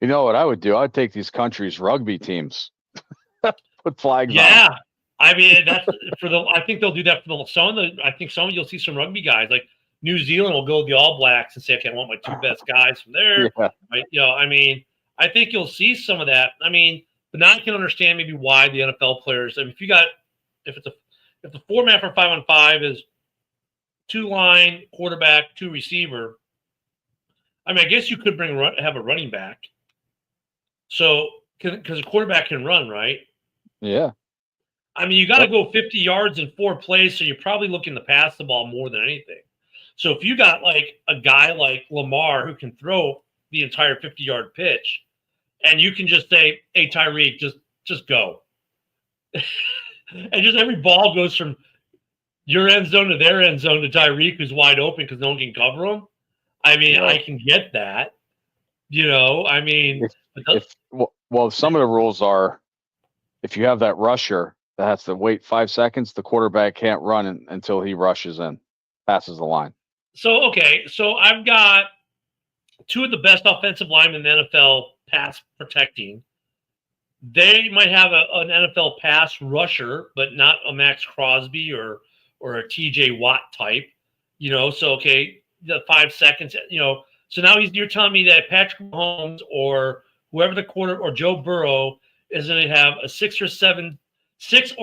You know what I would do? I'd take these countries' rugby teams, put flags on. Yeah, I mean, that's for the. I think they'll do that for the some. I think some you'll see some rugby guys like New Zealand will go to the All Blacks and say, "Okay, I want my two best guys from there." Yeah. Right? I mean, I think you'll see some of that. I mean, but now I can understand maybe why the NFL players. I mean, if the format for 5-on-5 is 2 line, quarterback, 2 receiver. I mean, I guess you could have a running back. So because a quarterback can run, right? Yeah. I mean, you got to go 50 yards in 4 plays, so you're probably looking to pass the ball more than anything. So if you got like a guy like Lamar who can throw the entire 50-yard pitch, and you can just say, "Hey, Tyreek, just go," and just every ball goes from your end zone to their end zone to Tyreek, who's wide open because no one can cover him. I mean, Yeah. I can get that. I mean, Well, some of the rules are if you have that rusher that has to wait 5 seconds, the quarterback can't run until he rushes in, passes the line. so okay, so I've got 2 of the best offensive linemen in the NFL pass protecting. They might have an NFL pass rusher, but not a Max Crosby or a TJ Watt type. So okay, the 5 seconds. So now you're telling me that Patrick Mahomes or whoever the quarter or Joe Burrow is going to have a 6 or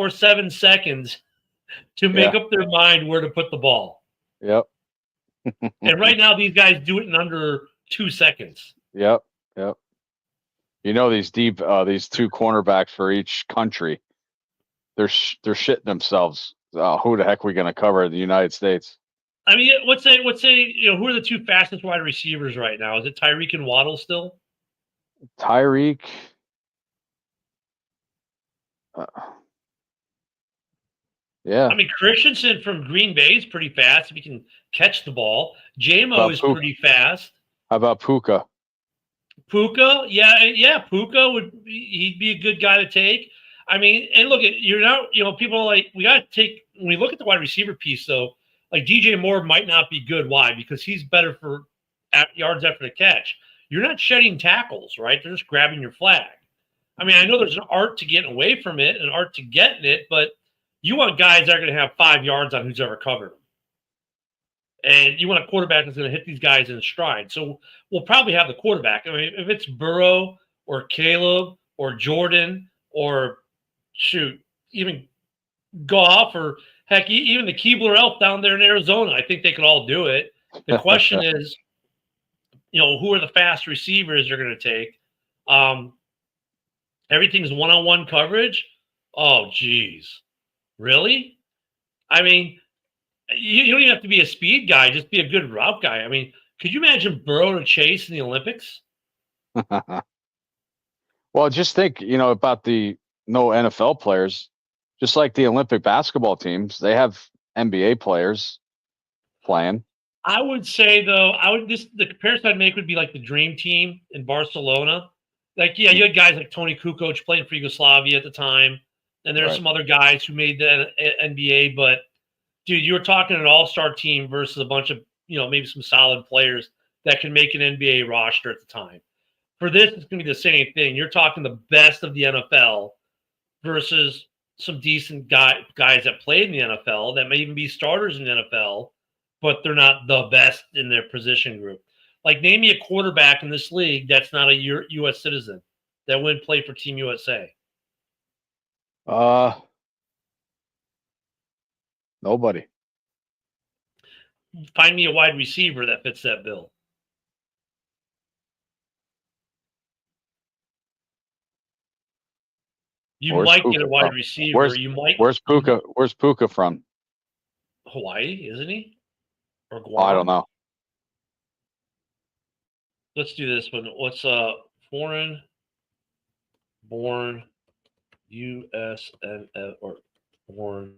7 seconds to make up their mind where to put the ball. Yep. And right now, these guys do it in under 2 seconds. Yep. These 2 cornerbacks for each country, they're shitting themselves. Who the heck are we going to cover in the United States? I mean, let's say, who are the 2 fastest wide receivers right now? Is it Tyreek and Waddle still? Tyreek. Yeah. I mean, Christensen from Green Bay is pretty fast if he can catch the ball. JMO is pretty fast. How about Puka? Puka, yeah, Puka he'd be a good guy to take. I mean, and look at people are like we got to take when we look at the wide receiver piece though. Like DJ Moore might not be good. Why? Because he's better for yards after the catch. You're not shedding tackles, right? They're just grabbing your flag. I mean, I know there's an art to getting away from it, an art to getting it, but you want guys that are going to have 5 yards on who's ever covered them. And you want a quarterback that's going to hit these guys in stride. So we'll probably have the quarterback. I mean, if it's Burrow or Caleb or Jordan or even Goff or heck, even the Keebler Elf down there in Arizona, I think they could all do it. The question is, who are the fast receivers they're going to take? Everything's one-on-one coverage. Oh, geez. Really? I mean, you don't even have to be a speed guy. Just be a good route guy. I mean, could you imagine Burrow to Chase in the Olympics? Well, just think, about the no NFL players. Just like the Olympic basketball teams, they have NBA players playing. I would say, though, the comparison I'd make would be like the Dream Team in Barcelona. Like, yeah, you had guys like Tony Kukoc playing for Yugoslavia at the time. And there are some other guys who made the NBA, but dude, you were talking an all-star team versus a bunch of, maybe some solid players that can make an NBA roster at the time. For this, it's going to be the same thing. You're talking the best of the NFL versus some decent guys that played in the NFL that may even be starters in the NFL, but they're not the best in their position group. Like, name me a quarterback in this league that's not a U.S. citizen that wouldn't play for Team USA. Nobody. Find me a wide receiver that fits that bill. Might get a wide receiver. Where's Puka? Where's Puka from? Hawaii, isn't he? Or Guam? Oh, I don't know. Let's do this one. What's foreign born U.S. or born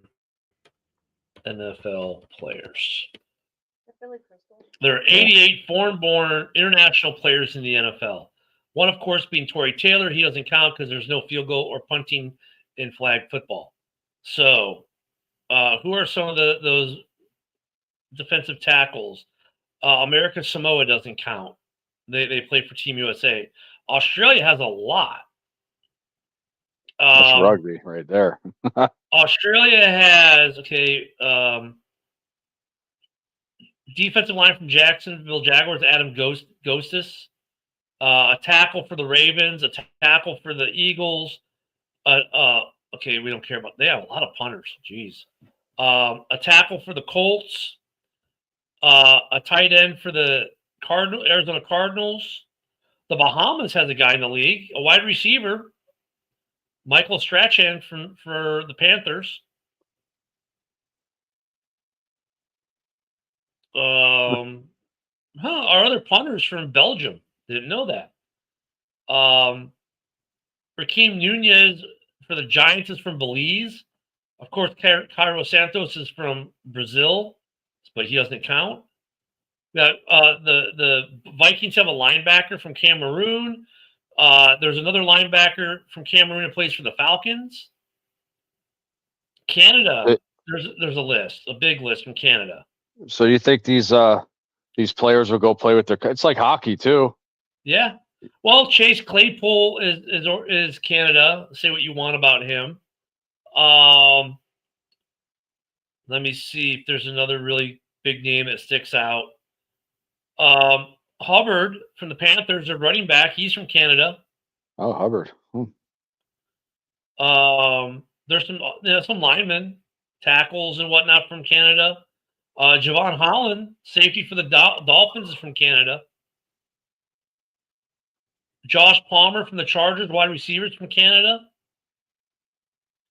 NFL players? There are 88 foreign-born international players in the NFL. One, of course, being Torrey Taylor. He doesn't count because there's no field goal or punting in flag football. So, who are some of those defensive tackles? America Samoa doesn't count. They play for Team USA. Australia has a lot. That's rugby right there. Australia has defensive line from Jacksonville Jaguars, Adam Ghostis. A tackle for the Ravens, a tackle for the Eagles. Okay, we don't care about. They have a lot of punters. Jeez. A tackle for the Colts. A tight end for the Arizona Cardinals. The Bahamas has a guy in the league. A wide receiver, Michael Strachan for the Panthers. Our other punters from Belgium. Didn't know that. Raheem Nunez for the Giants is from Belize. Of course, Cairo Santos is from Brazil, but he doesn't count. The Vikings have a linebacker from Cameroon. There's another linebacker from Cameroon that plays for the Falcons. Canada, there's a list, a big list from Canada. So you think these players will go play with their? It's like hockey too. Yeah. Well, Chase Claypool is Canada. Say what you want about him. Let me see if there's another really big name that sticks out. Hubbard from the Panthers, a running back. He's from Canada. Oh, Hubbard. There's some linemen, tackles and whatnot from Canada. Javon Holland, safety for the Dolphins, is from Canada. Josh Palmer from the Chargers, wide receivers from Canada.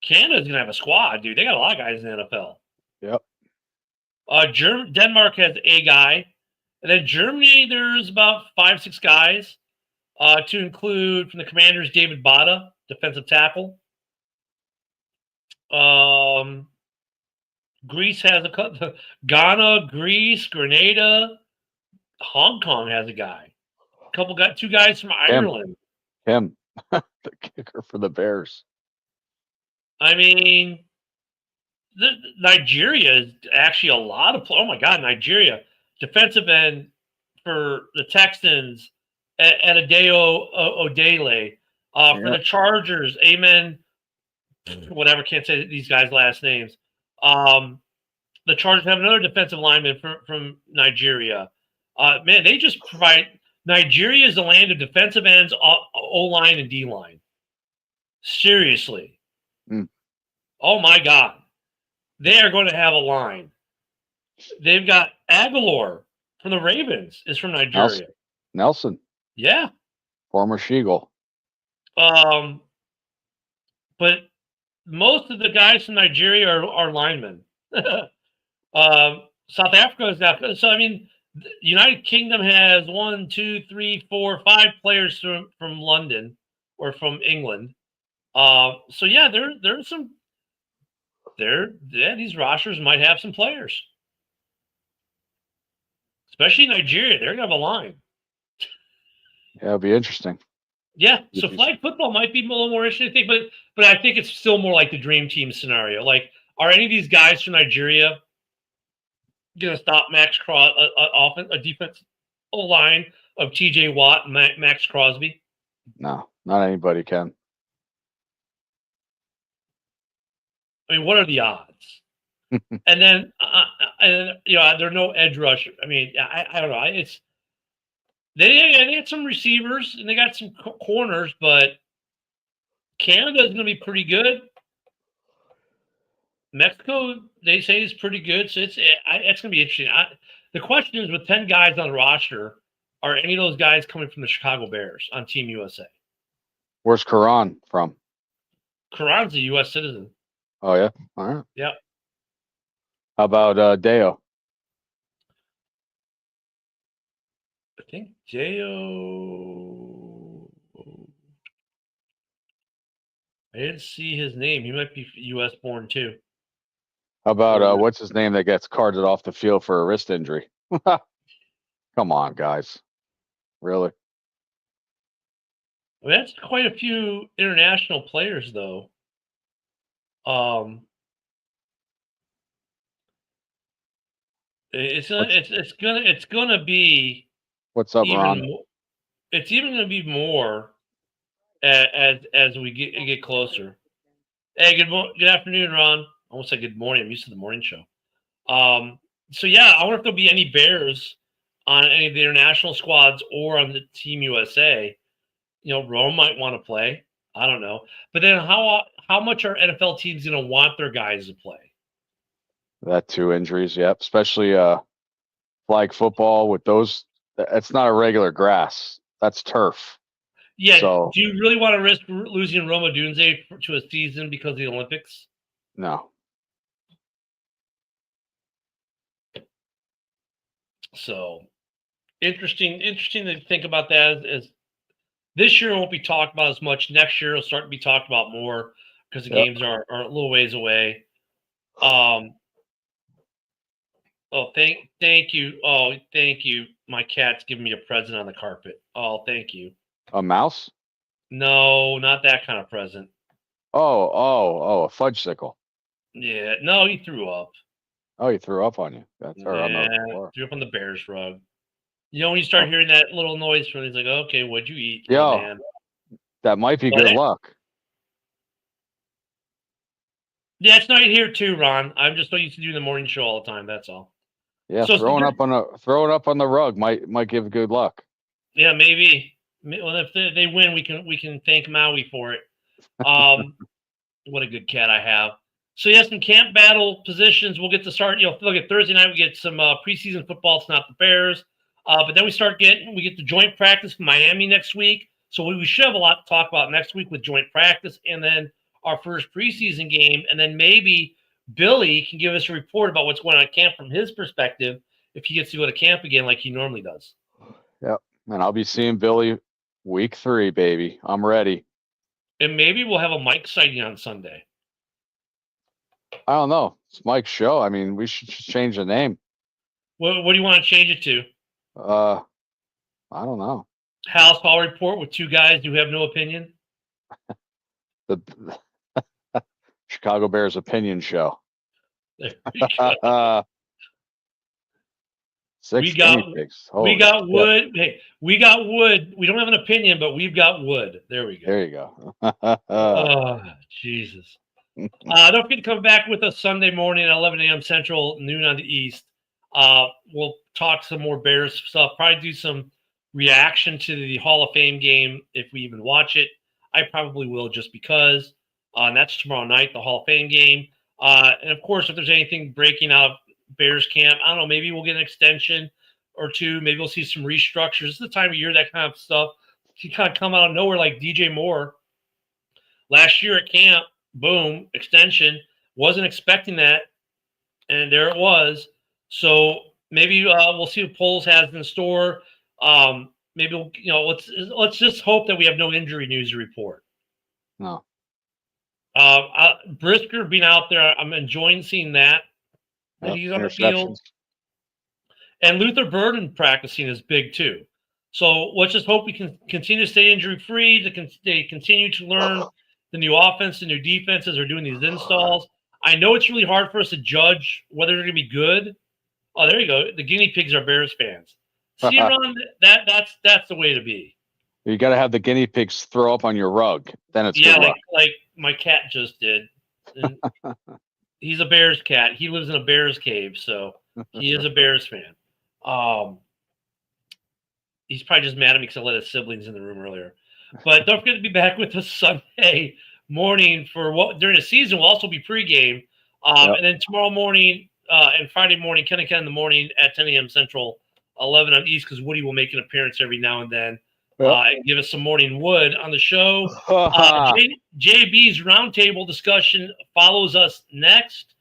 Canada's going to have a squad, dude. They got a lot of guys in the NFL. Yep. Denmark has a guy. And then Germany, there's about 5-6 guys, to include from the Commanders, David Bada, defensive tackle. Greece has Ghana, Greece, Grenada. Hong Kong has a guy. Two guys from Ireland. Him, the kicker for the Bears. I mean, Nigeria is actually a lot of. Oh my God, Nigeria defensive end for the Texans at Adeo Odele. For the Chargers, Amen. Whatever, can't say these guys' last names. The Chargers have another defensive lineman from Nigeria. Man, they just provide. Nigeria is the land of defensive ends, O-line, and D-line. Seriously. Oh, my God. They are going to have a line. They've got Aguilar from the Ravens is from Nigeria. Nelson. Yeah. Former Sheagle. But most of the guys from Nigeria are linemen. South Africa is now. So, I mean, the United Kingdom has 1, 2, 3, 4, 5 players from London or from England. So yeah, there's some. These rosters might have some players, especially Nigeria. They're gonna have a line. Yeah, it'll be interesting. Yeah, so flag football might be a little more interesting, but I think it's still more like the dream team scenario. Like, are any of these guys from Nigeria going to stop Max a defense line of T.J. Watt and Max Crosby? No, not anybody can. I mean, what are the odds? And then, there are no edge rush. I mean, I don't know. They got some receivers and they got some corners, but Canada is going to be pretty good. Mexico, they say, is pretty good, so it's going to be interesting. The question is, with 10 guys on the roster, are any of those guys coming from the Chicago Bears on Team USA? Where's Karan from? Karan's a U.S. citizen. Oh, yeah? All right. Yeah. How about Deo? I think Deo... I didn't see his name. He might be U.S. born, too. How about what's his name that gets carted off the field for a wrist injury? Come on, guys. Really? I mean, that's quite a few international players, though. It's gonna be. What's up, Ron? It's even gonna be more as we get closer. Hey, good afternoon, Ron. I almost said good morning. I'm used to the morning show. So yeah, I wonder if there'll be any Bears on any of the international squads or on the Team USA. Rome might want to play. I don't know. But then how much are NFL teams going to want their guys to play? That 2 injuries, yep. Especially flag football with those. It's not a regular grass. That's turf. Yeah. So, do you really want to risk losing Roma Dunze to a season because of the Olympics? no. So interesting to think about that as this year won't be talked about as much. Next year it'll start to be talked about more because the games are a little ways away. Oh, thank you. Oh, thank you. My cat's giving me a present on the carpet. Oh, thank you. A mouse? No, not that kind of present. Oh, a fudgesicle. Yeah, no, he threw up. Oh, he threw up on you. That's Yeah, on the floor. threw up on the Bears rug. When you start hearing that little noise from, he's like, "Okay, what'd you eat, little man?" That might be good luck. Yeah, it's night here too, Ron. I'm just so used to doing the morning show all the time. That's all. Yeah, So throwing up on the rug might give good luck. Yeah, maybe. Well, if they win, we can thank Maui for it. What a good cat I have. So yes, some camp battle positions. We'll get to start. Look at Thursday night. We get some preseason football. It's not the Bears, but then we get the joint practice from Miami next week. So we should have a lot to talk about next week with joint practice, and then our first preseason game, and then maybe Billy can give us a report about what's going on at camp from his perspective if he gets to go to camp again like he normally does. Yep, and I'll be seeing Billy week 3, baby. I'm ready. And maybe we'll have a Mike sighting on Sunday. I don't know. It's Mike's show. I mean, we should just change the name. What do you want to change it to? I don't know. House Hall Report with 2 guys who have no opinion. The Chicago Bears opinion show. There we go. We got wood. Hey, we got wood. We don't have an opinion, but we've got wood. There we go. There you go. Oh, Jesus. Don't forget to come back with us Sunday morning at 11 a.m. Central, noon on the East. We'll talk some more Bears stuff. Probably do some reaction to the Hall of Fame game if we even watch it. I probably will just because. And that's tomorrow night, the Hall of Fame game. And, of course, if there's anything breaking out of Bears camp, I don't know, maybe we'll get an extension or 2. Maybe we'll see some restructures. This is the time of year that kind of stuff can kind of come out of nowhere, like DJ Moore. Last year at camp, boom, extension. Wasn't expecting that, and there it was. So maybe we'll see what Poles has in store. Maybe let's just hope that we have no injury news to report. No. Brisker being out there, I'm enjoying seeing that he's on the field. And Luther Burden practicing is big too. So let's just hope we can continue to stay injury free. They continue to learn the new offense, the new defenses are doing these installs. I know it's really hard for us to judge whether they're going to be good. Oh, there you go. The guinea pigs are Bears fans. See, Ron, that's the way to be. You got to have the guinea pigs throw up on your rug. Then it's good luck. Like my cat just did. And he's a Bears cat. He lives in a Bears cave, so he is a Bears fan. He's probably just mad at me because I let his siblings in the room earlier. But don't forget to be back with us Sunday morning for what during the season will also be pregame. And then tomorrow morning and Friday morning, 10 in the morning at 10 a.m. Central, 11 on East, because Woody will make an appearance every now and then and give us some morning wood on the show. JB's roundtable discussion follows us next.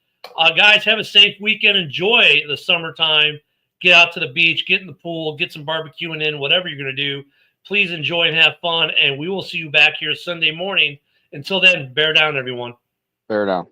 Guys, have a safe weekend. Enjoy the summertime. Get out to the beach, get in the pool, get some barbecuing in, whatever you're going to do. Please enjoy and have fun, and we will see you back here Sunday morning. Until then, bear down, everyone. Bear down.